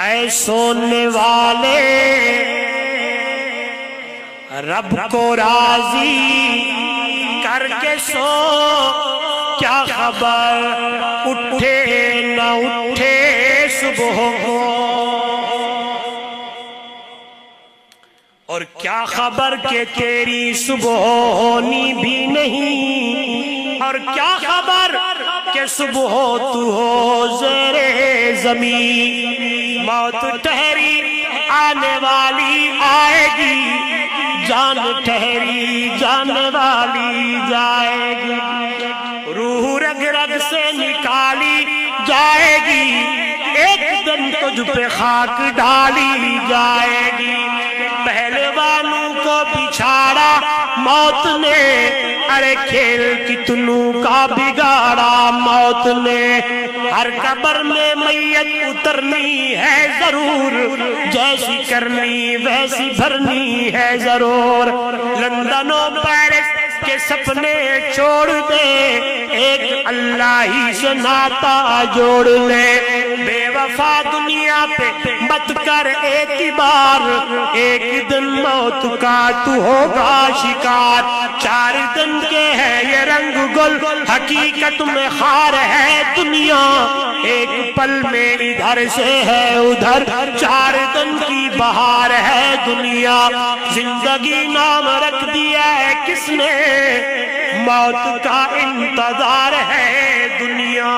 اے سونے والے رب کو راضی کر کے سو، کیا خبر اٹھے نہ اٹھے صبح کو، اور کیا خبر کہ تیری صبح ہونی بھی نہیں، اور کیا خبر کہ صبح تو ہو زیر زمین۔ موت ٹھہری آنے والی آئے گی، جان ٹھہری جانے والی جائے گی، روح رگ رگ سے نکالی جائے گی، ایک دن تجھ پہ خاک ڈالی جائے گی۔ پہلوانوں کو بچھاڑا موت نے، ارے کھیل کتنوں کا بگاڑا موت نے۔ ہر قبر میں میت اترنی ہے ضرور، جیسی کرنی ویسی بھرنی ہے ضرور۔ لندن و پیرس کے سپنے چھوڑ دے، ایک اللہ ہی سے ناتا جوڑ لے۔ بے وفا دنیا پہ مت کر اعتبار، ایک دن موت کا تو ہوگا شکار۔ 4 دن کے ہے یہ رنگ گل، حقیقت میں خار ہے دنیا، ایک پل میں ادھر سے ہے ادھر، 4 دن کی بہار ہے دنیا۔ زندگی نام رکھ دیا ہے کس نے، موت کا انتظار ہے دنیا۔